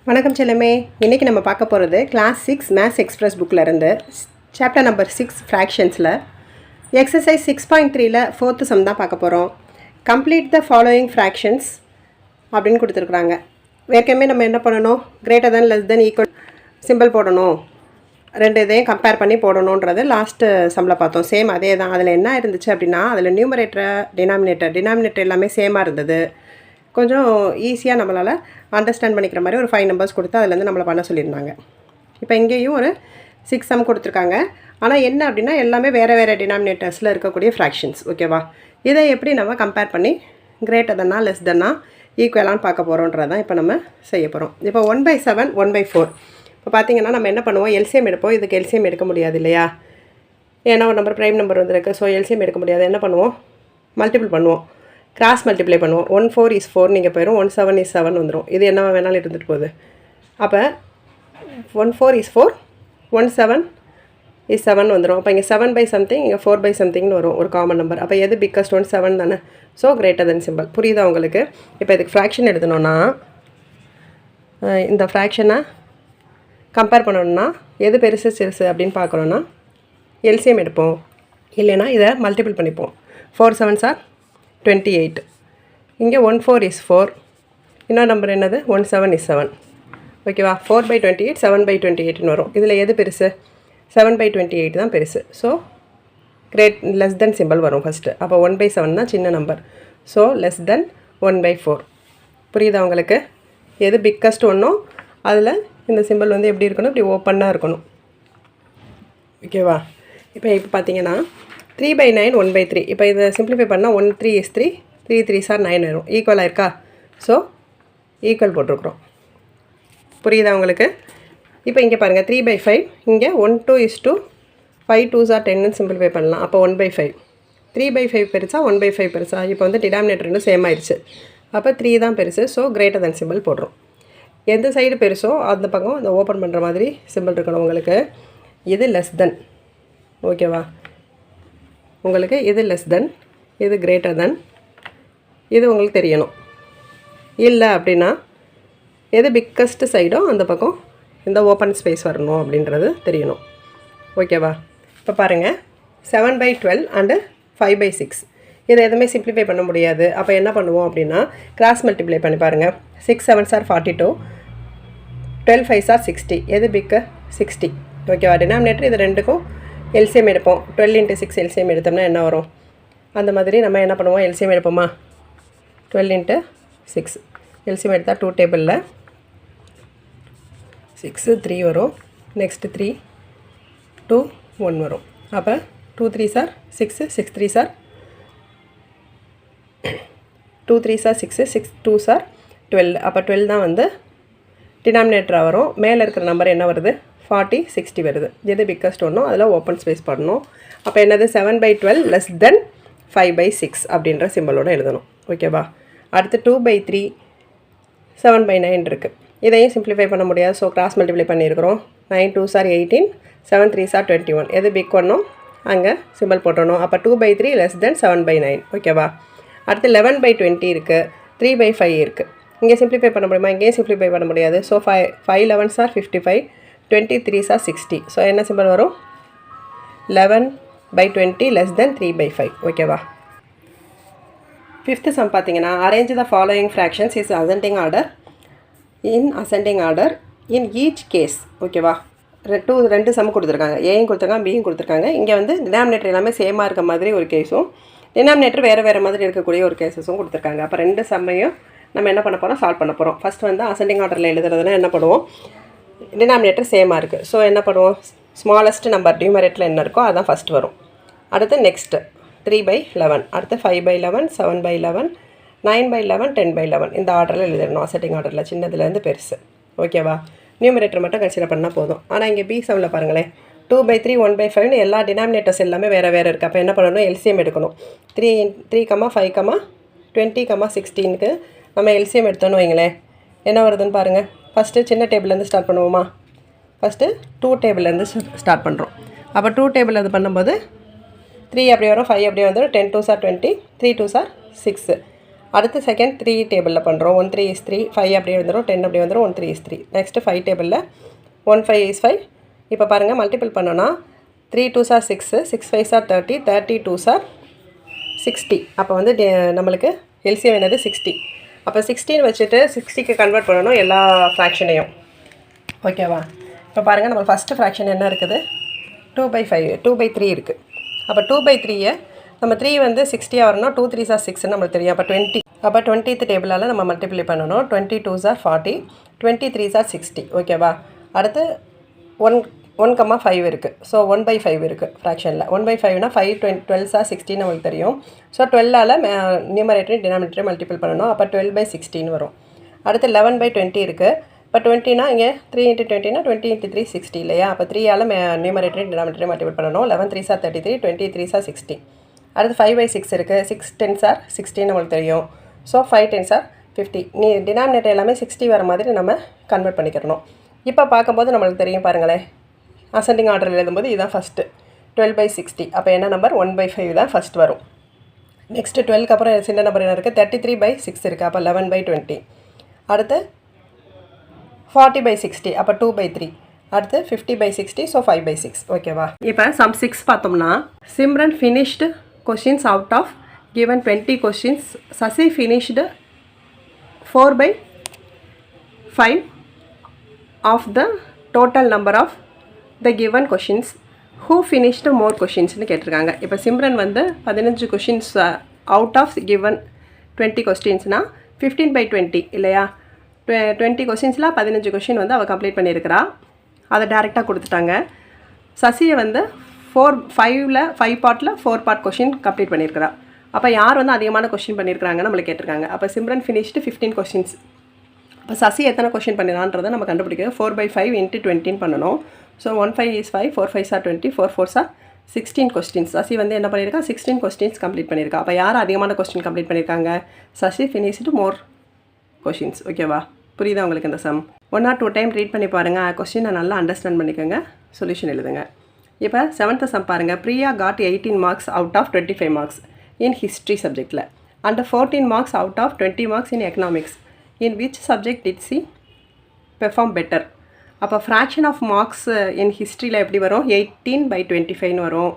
வணக்கம் செல்லமே. இன்றைக்கி நம்ம பார்க்க போகிறது கிளாஸ் 6 மேத்ஸ் எக்ஸ்பிரஸ் புக்கில் இருந்து சாப்டர் நம்பர் 6 ஃப்ராக்ஷன்ஸில் எக்ஸசைஸ் 6.3ல் 4th சம் தான் பார்க்க போகிறோம். கம்ப்ளீட் த ஃபாலோயிங் ஃப்ராக்ஷன்ஸ் அப்படின்னு கொடுத்துருக்குறாங்க. ஏற்கனவே நம்ம என்ன பண்ணணும், greater than less then equal simple போடணும், ரெண்டு இதையும் கம்பேர் பண்ணி போடணுன்றது லாஸ்ட்டு சம்மில் பார்த்தோம். சேம் அதே தான். அதில் என்ன இருந்துச்சு அப்படின்னா, அதில் நியூமரேட்டர் டினாமினேட்டர் எல்லாமே சேமாக இருந்தது. கொஞ்சம் ஈஸியாக நம்மளால் அண்டர்ஸ்டாண்ட் பண்ணிக்கிற மாதிரி ஒரு 5 நம்பர்ஸ் கொடுத்து அதுலேருந்து நம்மளை பண்ண சொல்லியிருந்தாங்க. இப்போ இங்கேயும் ஒரு 6 சம் கொடுத்துருக்காங்க. ஆனால் என்ன அப்படின்னா, எல்லாமே வேறு வேறு டினாமினேட்டர்ஸில் இருக்கக்கூடிய ஃப்ராக்ஷன்ஸ். ஓகேவா? இதை எப்படி நம்ம கம்பேர் பண்ணி கிரேட்டர் தென்னா லெஸ் தென்னா ஈக்குவலான்னு பார்க்க போகிறோன்றதான் இப்போ நம்ம செய்ய போகிறோம். இப்போ 1/7 1/4. இப்போ பார்த்தீங்கன்னா நம்ம என்ன பண்ணுவோம், எல்சிஎம் எடுப்போம். இதுக்கு எல்சிஎம் எடுக்க முடியாது இல்லையா, ஏன்னா ஒரு நம்பர் ப்ரைம் நம்பர் வந்துருக்கு. ஸோ எல்சிஎம் எடுக்க முடியாது. என்ன பண்ணுவோம், மல்டிபிள் பண்ணுவோம், கிராஸ் மல்டிப்ளை பண்ணுவோம். 1 4 is 4 நீங்கள் போயிடும், 1 7 is 7 வந்துடும். இது என்ன வேணாலும் இருந்துட்டு போகுது. அப்போ 1 4 is 4, 1 7 is 7 வந்துடும். அப்போ இங்கே 7 by something, இங்கே 4 by somethingனு வரும் ஒரு காமன் நம்பர். அப்போ எது பிக்கஸ்ட் ஒன் 7 தானே. So greater than simple. புரியுதா உங்களுக்கு? இப்போ இதுக்கு ஃப்ராக்ஷன் எழுதணுன்னா, இந்த ஃப்ராக்ஷனை கம்பேர் பண்ணணுன்னா எது பெருசு சிறுசு அப்படின்னு பார்க்கணுன்னா எல்சிஎம் எடுப்போம், இல்லைன்னா இதை மல்டிபிள் பண்ணிப்போம். 4 7s are 28. இங்கே 1 4 is 4. இன்னொரு நம்பர் என்னது, 1 7 is 7. ஓகேவா? 4/28 7/28ன்னு வரும். இதில் எது பெருசு, 7/28 தான் பெருசு. ஸோ லெஸ் தென் சிம்பிள் வரும் ஃபஸ்ட்டு. அப்போ 1/7 தான் சின்ன நம்பர். So less than 1/4. புரியுதா உங்களுக்கு? எது பிக்கஸ்ட் ஒன்றோ அதில் இந்த சிம்பிள் வந்து எப்படி இருக்கணும், இப்படி ஓப்பனாக இருக்கணும். ஓகேவா? இப்போ பார்த்தீங்கன்னா 3/9 1/3. இப்போ இதை சிம்பிளிஃபை பண்ணால் 1 3 is 3, 3 3s are 9 வரும். ஈக்குவலாக இருக்கா? ஸோ ஈக்குவல் போட்டிருக்குறோம். புரியுதா உங்களுக்கு? இப்போ இங்கே பாருங்கள், 3/5. இங்கே 1 2 is 2, 5 2s are 10ன்னு சிம்பிளிஃபை பண்ணலாம். அப்போ 1/5. 3/5 பெருசா 1/5 பெருசா? இப்போ வந்து டினாமினேட்டர் இன்னும் சேம் ஆயிடுச்சு. அப்போ 3 தான் பெருசு. ஸோ கிரேட்டர் தென் சிம்பிள் போடுறோம். எந்த சைடு பெருசோ அந்த பக்கம் இந்த ஓப்பன் பண்ணுற மாதிரி சிம்பிள் இருக்கணும் உங்களுக்கு. இது லெஸ் தென். ஓகேவா? உங்களுக்கு இது லெஸ் தென், இது கிரேட்டர் தென், இது உங்களுக்கு தெரியணும். இல்லை அப்படின்னா எது பிக்கஸ்ட் சைடோ அந்த பக்கம் இந்த ஓப்பன் ஸ்பேஸ் வரணும் அப்படின்றது தெரியணும். ஓகேவா? இப்போ பாருங்கள், 7/12 அண்டு 5/6. இதை எதுவுமே சிம்ப்ளிஃபை பண்ண முடியாது. அப்போ என்ன பண்ணுவோம் அப்படின்னா, கிராஸ் மல்டிப்ளை பண்ணி பாருங்கள். 6 7s are 42, 12 5s are 60. எது பிக்கு, 60. ஓகேவா? டினாமினேட்டர் இது ரெண்டுக்கும் எல்சிஎம் எடுப்போம். 12 × 6 எல்சிஎம் எடுத்தோம்னா என்ன வரும், அந்த மாதிரி நம்ம என்ன பண்ணுவோம், எல்சிஎம் எடுப்போமா. 12 × 6 எல்சிஎம் எடுத்தால் 2 டேபிளில் 6 3 வரும். நெக்ஸ்ட்டு 3 2 1 வரும். அப்போ 2 3s are 6, 6 3s are 2 3s are 6, 6 2s are 12. அப்போ 12 தான் வந்து டினாமினேட்டராக வரும். மேலே இருக்கிற நம்பர் என்ன வருது, 40 60 வருது. எது பிக்கஸ்ட் ஒன்றோ அதில் ஓப்பன் ஸ்பேஸ் பண்ணணும். அப்போ என்னது, 7/12 லெஸ் தென் 5/6 அப்படின்ற சிம்பிளோடு எழுதணும். ஓகேவா? அடுத்து 2/3 7/9 இருக்குது. இதையும் சிம்ப்ளிஃபை பண்ண முடியாது. ஸோ கிராஸ் மல்டிப்ளை பண்ணியிருக்கிறோம். 9 2s are 18, 7 3s are 21. எது பிக் ஒன்றும் அங்கே சிம்பிள் போட்டணும். அப்போ 2/3 லெஸ் தென் 7/9. ஓகேவா? அடுத்து 11/20 இருக்குது, 3/5 இருக்குது. இங்கே சிம்ப்ளிஃபை பண்ண முடியுமா? இங்கேயும் சிம்ப்ளிஃபை பண்ண முடியாது. So 5 11s are 55, 23s are 60. So என்ன சிம்பிள் வரும், 11/20 லெஸ் தென் 3/5. ஓகேவா? 5th சம் பார்த்தீங்கன்னா, arrange the following fractions is ascending order in each case. ஓகேவா? ரெண்டு சம் கொடுத்துருக்காங்க. ஏயும் கொடுத்துருக்காங்க, பியும் கொடுத்துருக்காங்க. இங்கே வந்து டினாமினேட்டர் எல்லாமே சேமாக இருக்க மாதிரி ஒரு கேஸும், டினாமினேட்டர் வேறு மாதிரி இருக்கக்கூடிய ஒரு கேஸஸும் கொடுத்துருக்காங்க. அப்போ ரெண்டு சம்மையும் நம்ம என்ன பண்ண போகிறோம், சால்வ் பண்ண போகிறோம். ஃபஸ்ட் வந்து அசெண்டிங் ஆர்டரில் எழுதுறதுனா என்ன பண்ணுவோம், டினாமினேட்டர் சேமாக இருக்குது. ஸோ என்ன பண்ணுவோம், ஸ்மாலஸ்ட் நம்பர் நியூமரேட்டரில் என்ன இருக்கோ அதான் ஃபஸ்ட் வரும். அடுத்து நெக்ஸ்ட்டு 3/11, அடுத்து 5/11, 7/11, 9/11, 10/11. இந்த ஆர்டரில் எழுதிடணும், அசெண்டிங் ஆர்டரில் சின்னதுலேருந்து பெருசு. ஓகேவா? நியூமரேட்டர் மட்டும் கன்சிடர் பண்ணால் போதும். ஆனால் இங்கே பி சம்மில் பாருங்களேன், 2/3 1/5 எல்லா டினாமினேட்டர்ஸ் எல்லாமே வேறு இருக்குது. அப்போ என்ன பண்ணணும், எல்சிஎம் எடுக்கணும். 3 5 20 16க்கு நம்ம எல்சிஎம் எடுத்தோன்னு வைங்களேன், என்ன வருதுன்னு பாருங்கள். ஃபஸ்ட்டு சின்ன டேபிள்லேருந்து ஸ்டார்ட் பண்ணுவோமா. ஃபஸ்ட்டு 2 டேபிள்லேருந்து ஸ்டார்ட் பண்ணுறோம். அப்போ 2 டேபிள் அது பண்ணும்போது 3 அப்படி வரும், 5 அப்படியே வந்துடும், 10 2s are 20, 3 2s are 6. அடுத்து செகண்ட் 3 டேபிளில் பண்ணுறோம். 1 3 is 3, 5 அப்படியே வந்துடும், 10 அப்படியே வந்துடும், 1 3 is 3. நெக்ஸ்ட்டு 5 டேபிளில் 1 5 is 5. இப்போ பாருங்கள் மல்டிபிள் பண்ணோன்னா 3 2s are 6, 6 5s are 30, 30 2s are 60. அப்போ வந்து நம்மளுக்கு எல்சிஎம் என்னது 60. அப்போ 16 வச்சுட்டு 60க்கு கன்வெர்ட் பண்ணணும் எல்லா ஃப்ராக்ஷனையும். ஓகேவா? இப்போ பாருங்கள் நம்ம ஃபஸ்ட்டு ஃப்ராக்ஷன் என்ன இருக்குது, 2/5 2/3 இருக்குது. அப்போ 2/3 நம்ம 3 வந்து 60 வரணும், 2 3s are 6 நம்மளுக்கு தெரியும். அப்போ 20. அப்போ 20th டேபிளால் நம்ம மல்டிப்ளை பண்ணணும். 20 2s are 40, 20 3s are 60. ஓகேவா? அடுத்து 1,5 இருக்குது. ஸோ 1/5 இருக்குது ஃப்ராக்ஷனில். 1/5னா 5 12s are 16 நம்மளுக்கு தெரியும். ஸோ 12ஆல் நியூமரேட்டரையும் டினாமினேட்டரையும் மல்டிபிள் பண்ணணும். அப்போ 12/16 வரும். அடுத்து 11/20 இருக்குது. இப்போ 20னா இங்கே 3 × 20னா 20 × 3 60 இல்லையா? அப்போ 3ஆல் நியூமரேட்டரையும் டினாமினேட்டரையும் மல்டிபிள் பண்ணணும். 11 3s are 33, 20 3s are 60. அடுத்து 5/6 இருக்குது. 6 10s are 16 நம்மளுக்கு தெரியும். So 5 10s are 50. டினாமினேட்டர் எல்லாமே 60 வர மாதிரி நம்ம கன்வெர்ட் பண்ணிக்கிறணும். இப்போ பார்க்கும்போது நம்மளுக்கு தெரியும் பாருங்களேன், அசெண்டிங் ஆர்டரில் எழுதும்போது இதுதான் ஃபஸ்ட்டு 12/60. அப்போ என்ன நம்பர் 1/5 தான் ஃபஸ்ட் வரும். நெக்ஸ்ட்டு 12க்கு அப்புறம் சின்ன நம்பர் என்ன இருக்குது, 33/6 இருக்குது. அப்போ 11/20. அடுத்து 40/60. அப்போ 2/3. அடுத்து 50/60. ஸோ 5/6. ஓகேவா? இப்போ சம் 6 பார்த்தோம்னா, Simran finished questions out of given 20 questions. Sasi finished 4/5 of the total number of the given questions. Who finished more questions னு கேட்டிருக்காங்க. இப்போ சிம்ரன் வந்து 15 questions அவுட் ஆஃப் given 20 questions-னா 15/20 இல்லையா? 20 questions-ல 15 கொஷின் வந்து அவள் கம்ப்ளீட் பண்ணியிருக்கிறா. அதை டேரெக்டாக கொடுத்துட்டாங்க. சசியை வந்து 5 பார்ட்டில் 4 பார்ட் கொஷின் கம்ப்ளீட் பண்ணியிருக்கிறா. அப்போ யார் வந்து அதிகமான கொஷின் பண்ணியிருக்கிறாங்க நம்மளுக்கு கேட்டிருக்காங்க. அப்போ சிம்ரன் ஃபினிஷ்டு 15 கொஷின்ஸ். அப்போ சசி எத்தனை கொஷின் பண்ணிடலான்றதை நம்ம கண்டுபிடிக்கிறது. 4/5 × 20 பண்ணணும். So 1 5 is 5, 4 5s are 20, 4 4s are 16 questions. Sasi வந்து என்ன பண்ணியிருக்கா, 16 கொஸ்டின்ஸ் கம்ப்ளீட் பண்ணியிருக்கா. அப்போ யார் அதிகமான கொஸ்டின் கம்ப்ளீட் பண்ணியிருக்காங்க, சசி ஃபினிஷ்டு மோர் கொஷின்ஸ். ஓகேவா? புரியுதா உங்களுக்கு இந்த சம்? 1 or 2 டைம் ரீட் பண்ணி பாருங்கள், கொஸ்டினை நல்லா அண்டர்ஸ்டாண்ட் பண்ணிக்கோங்க, சொல்யூஷன் எழுதுங்க. இப்போ 7th சம் பாருங்கள். Priya got 18 marks out of 25 marks in history subject and 14 marks out of 20 marks in economics. In which subject did she perform better? அப்போ fraction of marks in historyல எப்படி வரும், 18/25 வரும்.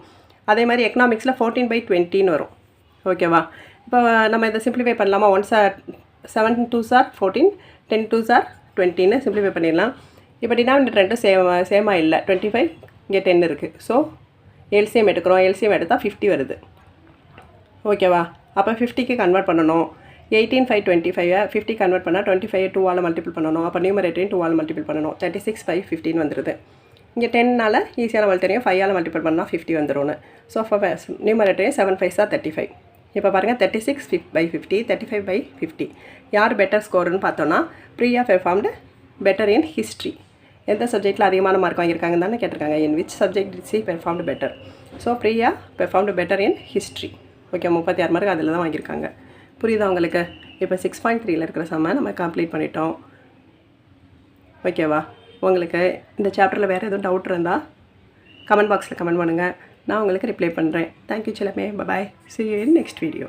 அதே மாதிரி எக்கனாமிக்ஸில் 14/20 வரும். ஓகேவா? இப்போ நம்ம இதை சிம்பிளிஃபை பண்ணலாமா? 7 2s are 14, 10 2s are 20ன்னு simplify பண்ணிடலாம். இப்போ டினாமினேட்டர் ரெண்டும் சேமாக இல்லை. 25 இங்கே 10 இருக்குது. ஸோ எல்சிஎம் எடுக்கிறோம். எல்சிஎம் எடுத்தால் 50 வருது. ஓகேவா? அப்போ 50க்கு கன்வெர்ட் பண்ணணும். 18 5 25 50 கன்வெர்ட் பண்ணால் 25 2ஆல் மல்டிபிள் பண்ணணும். அப்போ நியூமரேட்டரையும் 2ஆல் மல்டிபிள் பண்ணணும். 36 5 15 வந்துடுது. இங்கே 10னால் ஈஸியாக நம்மளுக்கு தெரியும் 5ஆல் மல்டிபிள் பண்ணால் 50 வந்துடும். ஸோ நியூமரேட்டரையும் 7 5s are 35. இப்போ பாருங்கள் 36/50, 35/50. யார் பெட்டர் ஸ்கோர்னு பார்த்தோன்னா, Priya performed better in history. எந்த சப்ஜெக்ட்டில் அதிகமான மார்க் வாங்கியிருக்காங்கன்னு தானே கேட்டிருக்காங்க. In which subject did she performed better? So Priya performed better in history. Okay, 36 mark அதில் தான் வாங்கியிருக்காங்க. புரியுதா உங்களுக்கு? இப்போ 6.3ல் இருக்கிற சம்மை நம்ம கம்ப்ளீட் பண்ணிட்டோம். ஓகேவா? உங்களுக்கு இந்த சாப்டரில் வேறு எதுவும் டவுட் இருந்தால் கமெண்ட் பாக்ஸில் கமெண்ட் பண்ணுங்கள், நான் உங்களுக்கு ரிப்ளை பண்ணுறேன். Thank you Chellamae. Bye. See you in next video.